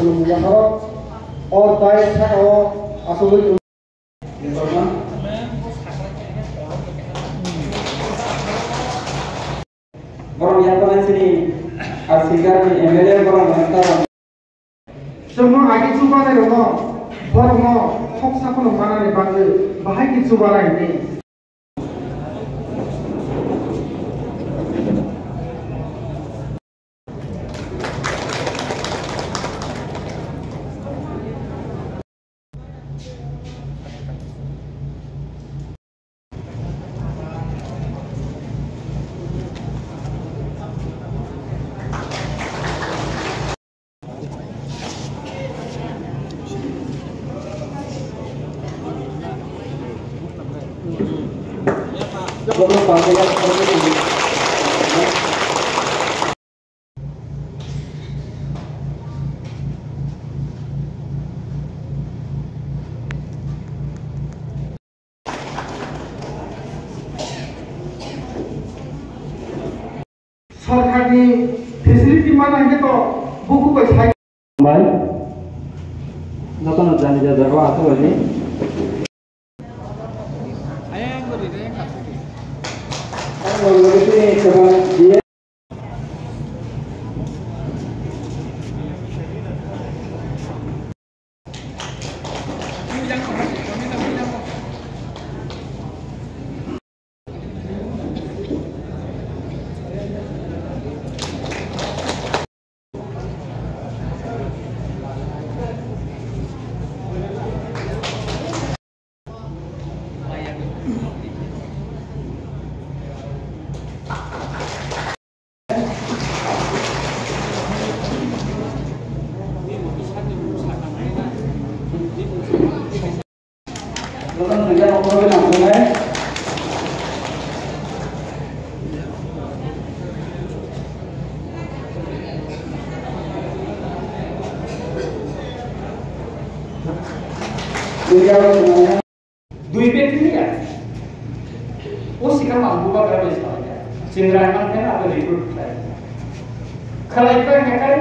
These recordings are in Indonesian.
Pelumbuhan o dai sa o asubui informa orang yang pernah sini arsigar di MLA orang antara semua lagi coba deh loh baru hok sakun mana nih bang bahaya coba lah ini सरकारनि फेसिलिटी मा नांगे तो बुकु पैसा बाय नतन जानि जा जरवा आतो बजे आयं गरि रे खासि आरो गरि कबान दिए Dui bed ini ya, oh sih kan mampu bakal misalnya, cengrangan kan apa libur kan, kalau itu yang kan,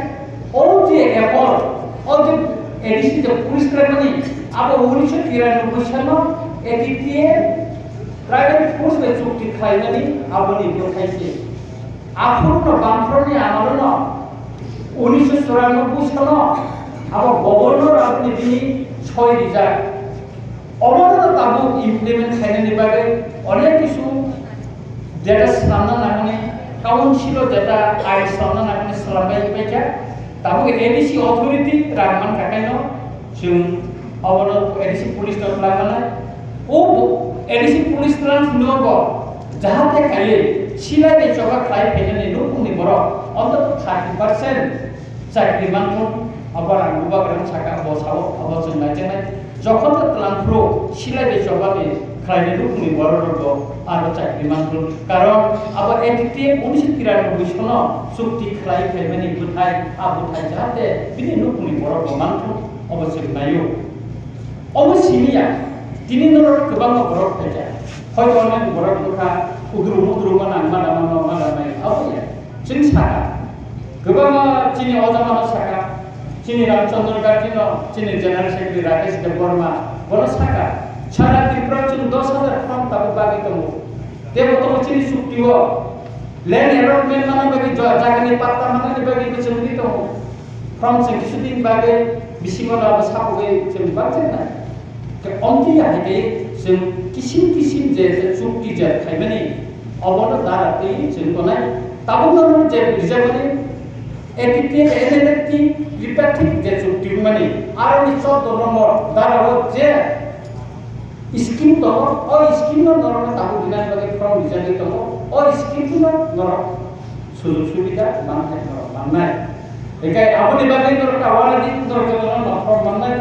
all the edisi the police training, apa urusan kiran urusan lo, editier, private force besok dikhai ni, apa libur khai sih, apa lo bangkor ni amalan lo, urusan surat urusan lo, apa gubernur apa ni ছয় রিজার্ভ অবদান তাবু ইমপ্লিমেন্ট খাইনি বাগে অনেক কিছু যেটা সামনা নাগনে কাউন্সিল যেটা আই সামনা নাগনে সালামাই পেকা তাবু এডিসি অথরিটি রাগমান কাকাইনো जों অবদান এডিসি পুলিশ দলাগানা ও এডিসি পুলিশ দলান নব যাহাতে খাইলে সিলাই বেচবা খাই ফেলেনি নুকুনি বড় অন্তত 30% চাকরি মানতো আবার আঙ্গুবা গ্রাম ছাকা বসাও আবার जों নাইজেনাই যখন তলানফ্রো সিলাই বেচবাবে খাইলে নুকুনি বড় রগ আর চাকরি মানতো কারণ আবার এটিতে 1993 সন চুক্তি খাই ফেলবেনি বুথাই আবুথাই যাহাতে বিনি নুকুনি বড় রগ মানতো অবশ্যই নাইও অবশ্যইয়া তিনি নরর গোবাং বড় ফাইজা হয়তো অনেক বড় কথা উগ্রুমুগ্রুমা নাংমানা মানামাই আবুয়া जों साका गोबां चिनि अजामानो साका चिनि रामचंद्र गार्जिनो चिनि जनरल सेक्रेटारि राकेश देबबर्मा बनो साका सारा त्रिपुरा जों 10,000 फर्म ताबो बागै दङ देबो तो चिनि सुक्तिओ लैंड अलॉटमेंट माने बागै जागानि पात्ता माने बागै जों दि दङ फर्म जों किसुदिन बागै बिसिमना साबगै जों बांजेना के अन्ति आइके जों किसिम जे सुक्ति जे खाइमानि अबनो दारातै जों गनाय ताबुनो जे रिजार्भनि एटिके एनएलटी रिपेटिक जे चुक्ति माने आरो निचो दरमर दाराव जे स्किम दङ ओ स्किम नरम ताबु दिना बागै फ्रम रिजार्भ दङ ओ स्किम नर सुजुग सुबिदा माननाय नर माननाय एकाय आबनि बागै नर कावाला दिन नर नर फ्रम माननाय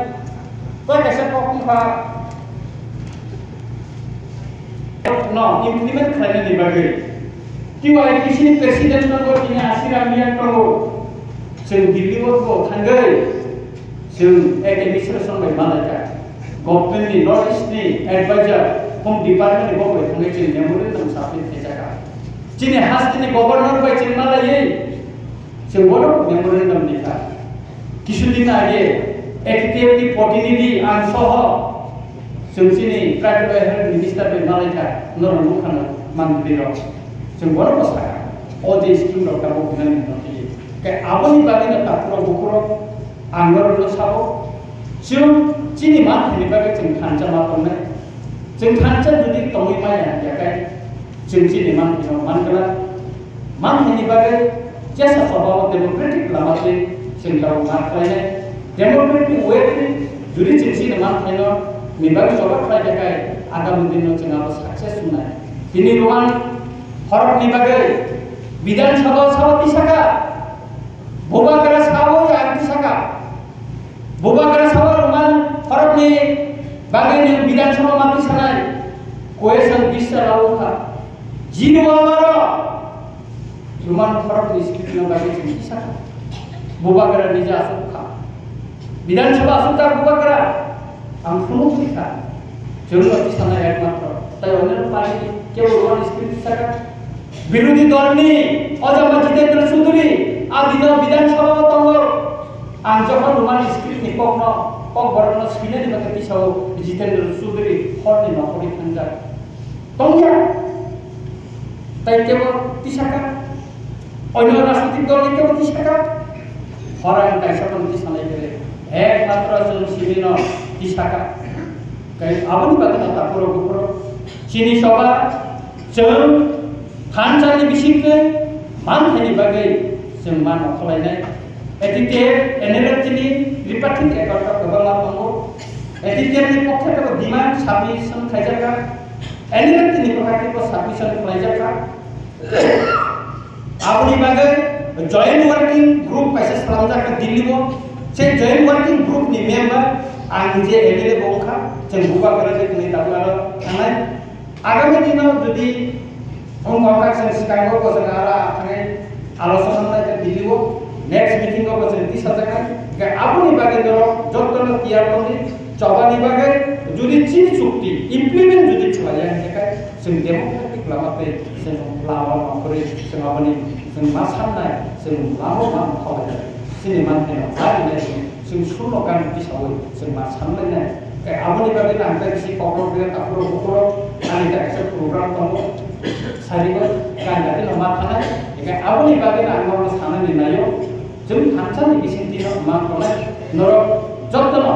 तो कैसे पकंखा न इम्प्लिमेंट खालामनायनि बागै QITC प्रेसिडेंट नंगौ दिनै आसिरामिया दङ जों दिल्लीआव थांगै जों एडमिनिस्ट्रेशन बाय मालायका गभर्नमेन्टनि नर्थ इस्टनि एडभाइजार होम डिपार्टमेन्टनि बाय थांगै जों मेमोरेन्डाम साबमिट खालामजागा दिनै हास्टिनि गभर्नर बाय जों मालायै जों बड' मेमोरेन्डाम निखा কিছুদিন আগে একটি প্রতিনিধি আন সহ जोंनि प्राइभेट हेल्थ मिनिस्टार बे मालायका नरम खाना मन्त्रि र जों बर बसा ओ जे स्किम र का बगिना नथि के आबनि बागै न तापुर बुकुर आंगर ल साबो जों चिनि मा थनि बागै जों खानजा मा पने जों खानजा जुदि तङै माया याकाय जों चिनि मान बिनो मानगला मान थनि बागै जेसा स्वभाव डेमोक्रेटिक लामाले जों गाव मा खालायनाय डेमोक्रेटिक वे जुदि जों चिनि मान थनो Mimbar coba kerja kai ada mungkin noceng apa sukses sunai. Ini ruang horor mimbar bidan sahabat tisaka, boba kera sahabat ya tisaka, boba kera sahabat ruang horor ni bagai ni bidan sahabat mati sanai, kue sang bisa lalu ka, jinu awara, ruang horor ni sekitar bagai tisaka, boba kera nija asuka, bidan sahabat asuka boba kera. Angkunu kita, jauh lebih sana ekmater. Tapi orang paling kewa orang istri kita, biru dol ni, aja masjid tersuduri, adina bidan sahabat tangor, anjakan rumah istri ni kok berana sekina di bagian pisau, digital tersuduri, hor ni nak boleh anjar. Tangya, tapi kewa tisaka, orang rasa dol ni kewa tisaka, orang kaisa pun di sana ikut. Ekmater jauh sini Isaka, kayak apa nih bagian apa pura-pura, sini coba, jeng, kancan di bisike, mana nih bagai, semana kalau etiket, energi ini, lipat ini ekor kebangga tunggu, etiket ini pokoknya kalau demand sapi sen kajarkan, energi ini pokoknya kalau sapi sen kajarkan, apa nih bagai, joint working group paisa selanjutnya ke Diliwo, saya joint working group nih member Angje emile bongka, cengbuka kerja kini tak lalu, karena agama kita jadi orang kau sekarang kau sekarang karena alasan mereka Diliwo, next meeting kau berhenti saja kan, kayak apa nih bagian dorong, jodoh tiar kau coba nih bagian, jadi ciri cukti, implement jadi coba yang kayak, demokratik lama pe, lama makori, apa nih, masan naik, lama kau aja, sini mantan, hari ini. Sing sulo kan pisau, sing masan lainnya. Kayak apa nih bagian angka si kotor dia tak perlu anda ekspor program kamu, sehari kan jadi nomor mana? Kayak apa nih bagian angka orang sana di nayo, jam kancan di sini tidak makan, norok jodoh no,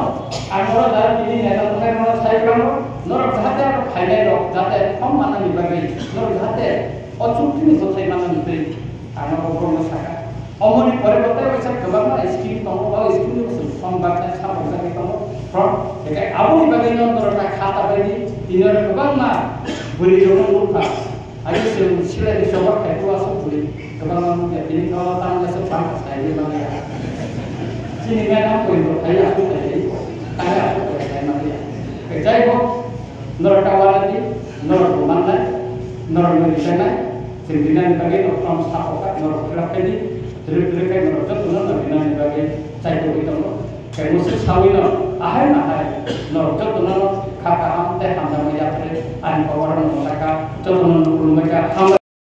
angka orang dalam ini ada mungkin orang saya kamu, norok jatah highlight dok, jatah kamu mana nih bagian, norok jatah, oh cuti nih selesai mana nih, angka program masyarakat. Omong ini pada betul macam kebangga skim tamu, oh skim itu from baca sama macam itu from, kayak apa nih bagian orang nak kata bagi, ini orang kebangga, beri orang lupa, ayo sila dicoba kayak dua sebuli, kebangga mungkin ini kalau tanya sepang saya ini mana, sini kan aku itu, ayah aku tadi, ayah aku tadi mana, kerja itu, orang kawan lagi, orang rumah lagi, orang Malaysia lagi, sembilan bagian orang Sapoka, orang berapa ini. Terus kayak merojak tuh nggak bina sebagai cahaya kita loh. Kayak musik sawino, ahai, merojak tuh nggak kakak am teh hamzah melihat an kawaran mereka, tuh nggak mereka